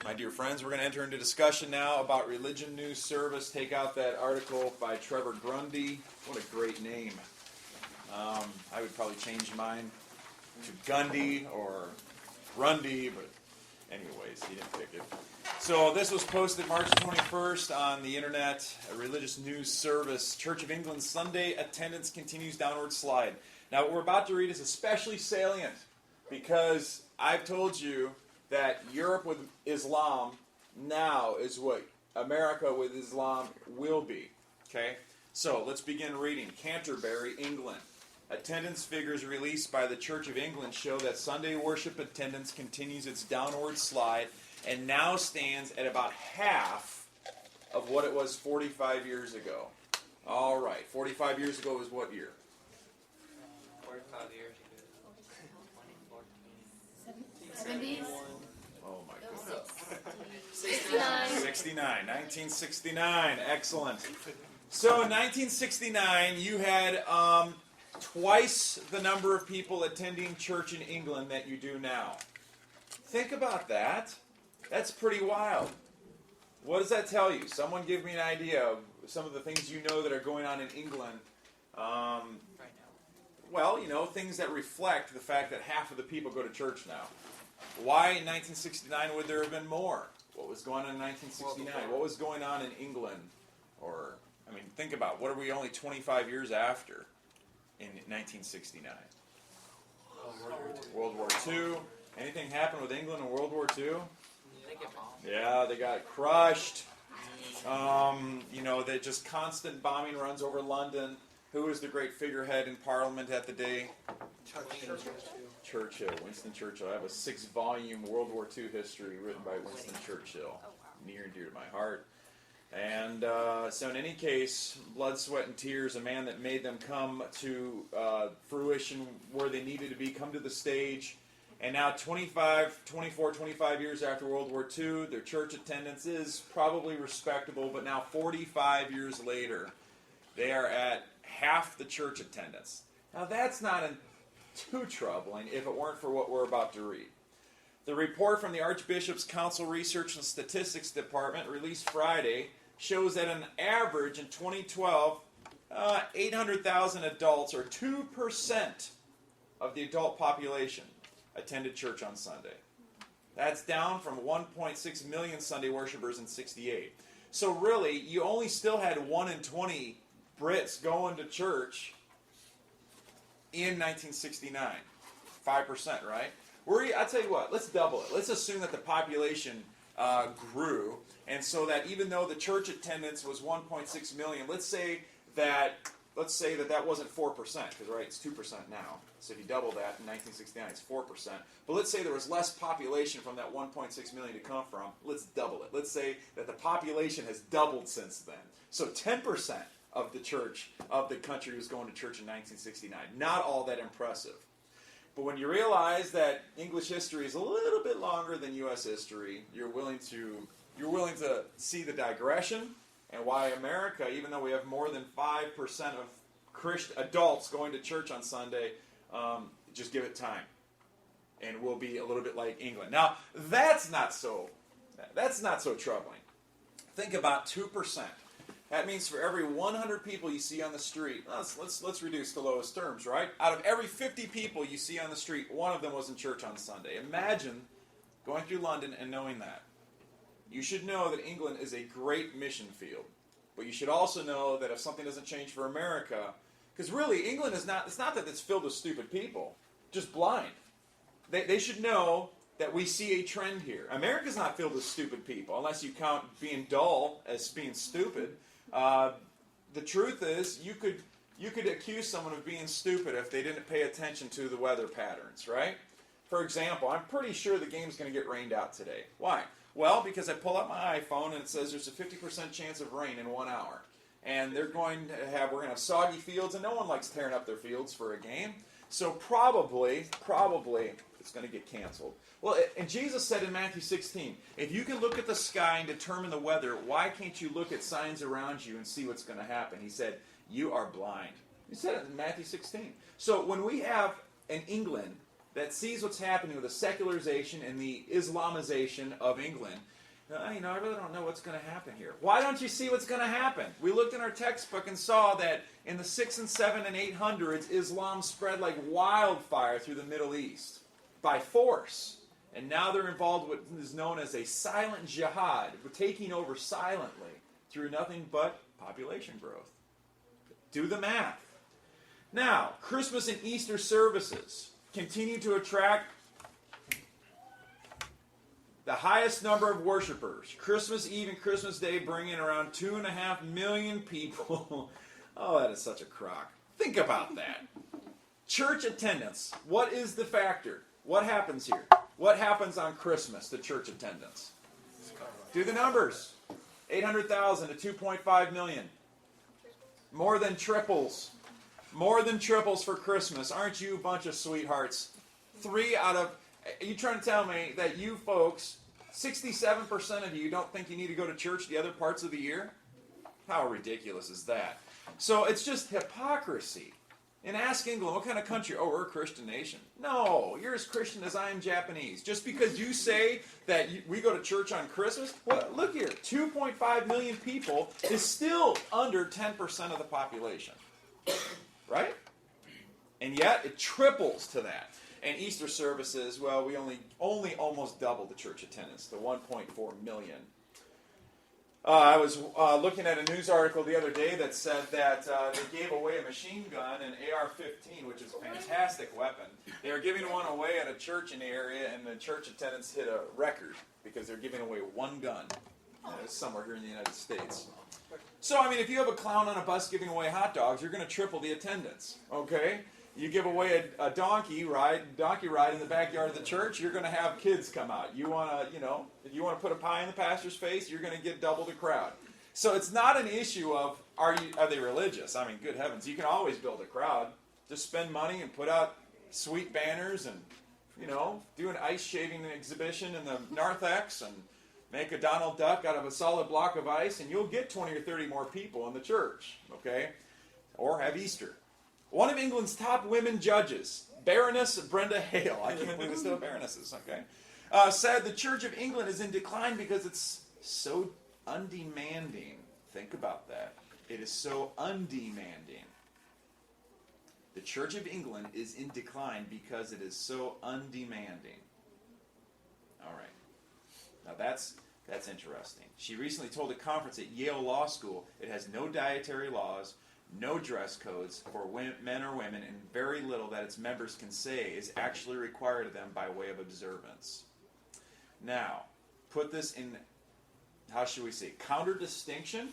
My dear friends, we're going to enter into discussion now about Religion News Service. Take out that article by Trevor Grundy. What a great name. I would probably change mine to Gundy or Grundy, but anyways, he didn't pick it. So this was posted March 21st on the internet, a Religious News Service. Church of England Sunday attendance continues downward slide. Now what we're about to read is especially salient because I've told you that Europe with Islam now is what America with Islam will be. Okay? So let's begin reading. Canterbury, England. Attendance figures released by the Church of England show that Sunday worship attendance continues its downward slide and now stands at about half of what it was 45 years ago. All right, 45 years ago was what year? 45 years ago. 70s? Oh my goodness. 69. 1969. Excellent. So in 1969, you had twice the number of people attending church in England that you do now. Think about that. That's pretty wild. What does that tell you? Someone give me an idea of some of the things you know that are going on in England. Right now. Well, you know, things that reflect the fact that half of the people go to church now. Why in 1969 would there have been more? What was going on in 1969? What was going on in England? Or, I mean, think about it. What are we only 25 years after in 1969? World War II. Anything happened with England in World War II? They get bombed. Yeah, they got crushed. You know, they just constant bombing runs over London. Who was the great figurehead in Parliament at the day? Churchill, Winston Churchill. I have a 6-volume World War II history written by Winston Churchill. Near and dear to my heart. And so in any case, blood, sweat, and tears, a man that made them come to fruition where they needed to be, come to the stage. And now 25 years after World War II, their church attendance is probably respectable, but now 45 years later, they are at half the church attendance. Now that's not too troubling if it weren't for what we're about to read. The report from the Archbishop's Council Research and Statistics Department, released Friday, shows that on average in 2012, 800,000 adults, or 2% of the adult population, attended church on Sunday. That's down from 1.6 million Sunday worshipers in '68. So really, you only still had 1 in 20 Brits going to church in 1969. 5%, right? I'll tell you what, let's double it. Let's assume that the population grew, and so that even though the church attendance was 1.6 million, let's say that wasn't 4%, because right, it's 2% now. So if you double that in 1969, it's 4%. But let's say there was less population from that 1.6 million to come from. Let's double it. Let's say that the population has doubled since then. So 10% of the church of the country was going to church in 1969. Not all that impressive. But when you realize that English history is a little bit longer than U.S. history, you're willing to see the digression and why America, even though we have more than 5% of Christian adults going to church on Sunday, just give it time, and we'll be a little bit like England. Now that's not so troubling. Think about 2%. That means for every 100 people you see on the street, let's reduce to lowest terms, right? Out of every 50 people you see on the street, one of them was in church on Sunday. Imagine going through London and knowing that. You should know that England is a great mission field. But you should also know that if something doesn't change for America, because really England it's not that it's filled with stupid people, just blind. They should know that we see a trend here. America's not filled with stupid people, unless you count being dull as being stupid. The truth is, you could accuse someone of being stupid if they didn't pay attention to the weather patterns, right? For example, I'm pretty sure the game's going to get rained out today. Why? Well, because I pull up my iPhone and it says there's a 50% chance of rain in 1 hour. And we're going to have soggy fields, and no one likes tearing up their fields for a game. So probably it's going to get canceled. Well, and Jesus said in Matthew 16, if you can look at the sky and determine the weather, why can't you look at signs around you and see what's going to happen? He said, you are blind. He said it in Matthew 16. So when we have in England that sees what's happening with the secularization and the Islamization of England, I really don't know what's going to happen here. Why don't you see what's going to happen? We looked in our textbook and saw that in the 600s and 700s and 800s, Islam spread like wildfire through the Middle East by force. And now they're involved with what is known as a silent jihad. We're taking over silently through nothing but population growth. Do the math. Now, Christmas and Easter services continue to attract the highest number of worshipers. Christmas Eve and Christmas Day bring in around 2.5 million people. Oh, that is such a crock. Think about that. Church attendance. What is the factor? What happens here? What happens on Christmas to church attendance? Do the numbers. 800,000 to 2.5 million. More than triples. More than triples for Christmas. Aren't you a bunch of sweethearts? 3 out of... Are you trying to tell me that you folks, 67% of you don't think you need to go to church the other parts of the year? How ridiculous is that? So it's just hypocrisy. And ask England, what kind of country? Oh, we're a Christian nation. No, you're as Christian as I am Japanese. Just because you say that we go to church on Christmas, well, look here, 2.5 million people is still under 10% of the population. Right? And yet it triples to that. And Easter services, well, we only almost doubled the church attendance to 1.4 million. I was looking at a news article the other day that said that they gave away a machine gun, an AR-15, which is a fantastic weapon. They were giving one away at a church in the area, and the church attendance hit a record because they're giving away one gun somewhere here in the United States. So, I mean, if you have a clown on a bus giving away hot dogs, you're going to triple the attendance, okay? You give away a donkey ride in the backyard of the church, you're going to have kids come out. You want to, if you want to put a pie in the pastor's face, you're going to get double the crowd. So it's not an issue of are they religious? I mean, good heavens, you can always build a crowd. Just spend money and put out sweet banners and, do an ice shaving exhibition in the narthex and make a Donald Duck out of a solid block of ice, and you'll get 20 or 30 more people in the church, okay? Or have Easter. One of England's top women judges, Baroness Brenda Hale, I can't believe there's still baronesses, okay, said the Church of England is in decline because it's so undemanding. Think about that. It is so undemanding. The Church of England is in decline because it is so undemanding. All right. Now that's interesting. She recently told a conference at Yale Law School it has no dietary laws, no dress codes for men or women, and very little that its members can say is actually required of them by way of observance. Now, put this in, how should we say, counter-distinction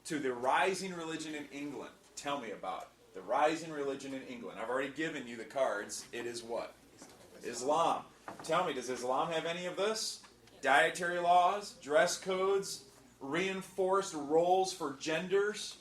to the rising religion in England. Tell me about it. The rising religion in England. I've already given you the cards. It is what? Islam. Tell me, does Islam have any of this? Dietary laws, dress codes, reinforced roles for genders?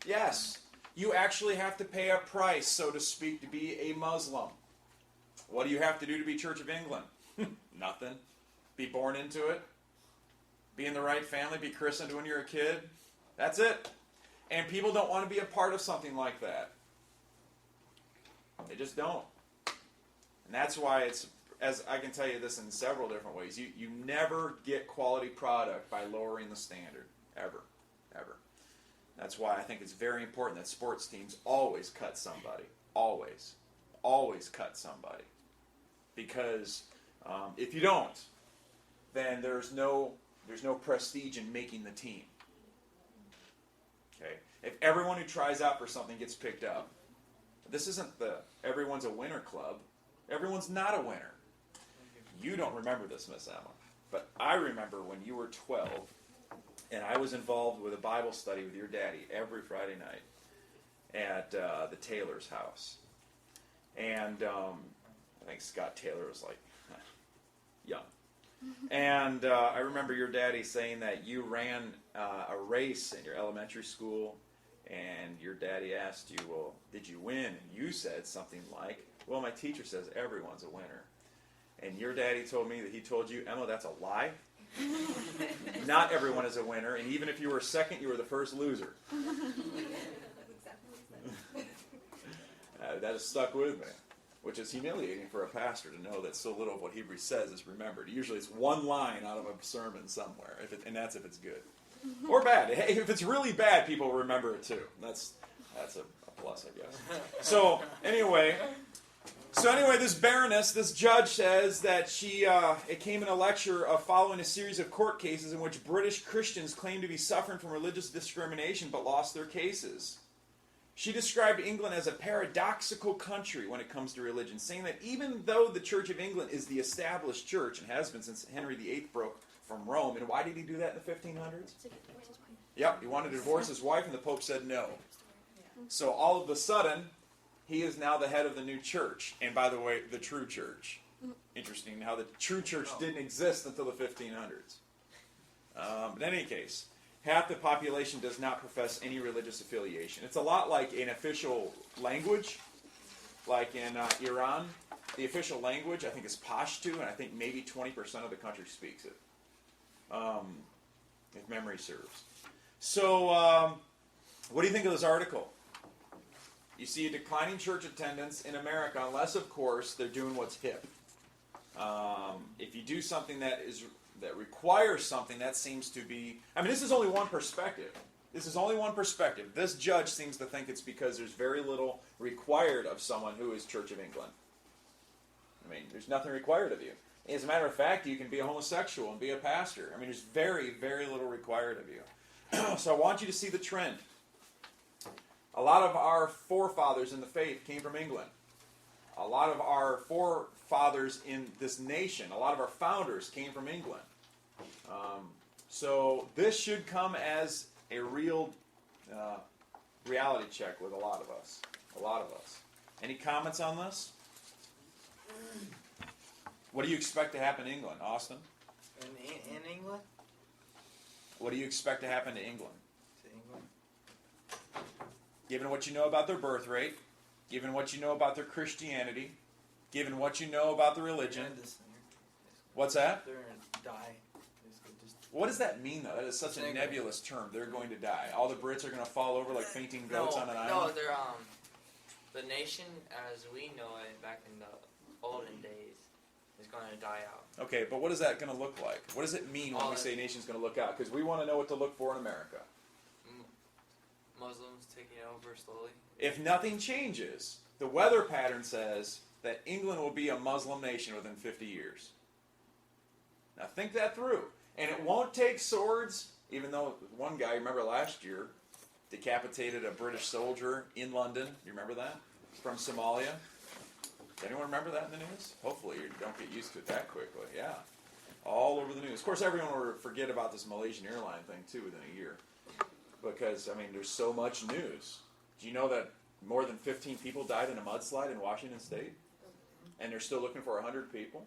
Yes, you actually have to pay a price, so to speak, to be a Muslim. What do you have to do to be Church of England? Nothing. Be born into it. Be in the right family. Be christened when you're a kid. That's it. And people don't want to be a part of something like that. They just don't. And that's why it's, as I can tell you this in several different ways, you never get quality product by lowering the standard. Ever. Ever. That's why I think it's very important that sports teams always cut somebody. Always. Always cut somebody. Because if you don't, then there's no prestige in making the team. Okay? If everyone who tries out for something gets picked up, this isn't the everyone's a winner club. Everyone's not a winner. You don't remember this, Miss Emma, but I remember when you were 12, and I was involved with a Bible study with your daddy every Friday night at the Taylor's house. And I think Scott Taylor was like young. And I remember your daddy saying that you ran a race in your elementary school, and your daddy asked you, well, did you win? And you said something like, well, my teacher says everyone's a winner. And your daddy told me that he told you, Emma, that's a lie. Not everyone is a winner, and even if you were second, you were the first loser. That has stuck with me. which is humiliating for a pastor to know that so little of what Hebrews says is remembered. Usually it's one line out of a sermon somewhere, and that's if it's good. Or bad. Hey, if it's really bad, people remember it too. That's a plus, I guess. So anyway, this baroness, this judge says that it came in a lecture of following a series of court cases in which British Christians claimed to be suffering from religious discrimination but lost their cases. She described England as a paradoxical country when it comes to religion, saying that even though the Church of England is the established church and has been since Henry VIII broke from Rome, and why did he do that in the 1500s? Yep, he wanted to divorce his wife, and the Pope said no. So all of a sudden, he is now the head of the new church. And by the way, the true church. Interesting how the true church didn't exist until the 1500s. In any case, half the population does not profess any religious affiliation. It's a lot like an official language, like in Iran. The official language, I think, is Pashto, and I think maybe 20% of the country speaks it, if memory serves. So, what do you think of this article? You see a declining church attendance in America, unless, of course, they're doing what's hip. If you do something that requires something, that seems to be... I mean, this is only one perspective. This judge seems to think it's because there's very little required of someone who is Church of England. I mean, there's nothing required of you. As a matter of fact, you can be a homosexual and be a pastor. I mean, there's very, very little required of you. So I want you to see the trend. A lot of our forefathers in the faith came from England. A lot of our forefathers in this nation, a lot of our founders came from England. So this should come as a real reality check with a lot of us. Any comments on this? What do you expect to happen in England, Austin? In England? What do you expect to happen to England? To England? Given what you know about their birth rate, given what you know about their Christianity, given what you know about the religion. What's that? They're going to die. What does that mean, though? That is such a nebulous term. They're going to die. All the Brits are going to fall over like fainting goats on an island? No, they're, the nation as we know it back in the olden days is going to die out. Okay, but what is that going to look like? What does it mean when we say nation's going to look out? Because we want to know what to look for in America. Muslims taking over slowly. If nothing changes, the weather pattern says that England will be a Muslim nation within 50 years. Now think that through. And it won't take swords, even though one guy, remember last year, decapitated a British soldier in London. You remember that? From Somalia. Does anyone remember that in the news? Hopefully you don't get used to it that quickly. Yeah. All over the news. Of course, everyone will forget about this Malaysian airline thing, too, within a year. Because, I mean, there's so much news. Do you know that more than 15 people died in a mudslide in Washington State? And they're still looking for 100 people?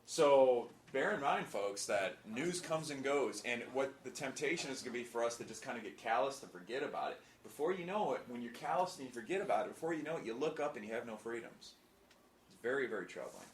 So bear in mind, folks, that news comes and goes. And what the temptation is going to be for us to just kind of get calloused and forget about it. Before you know it, when you're calloused and you forget about it, before you know it, you look up and you have no freedoms. It's very, very troubling.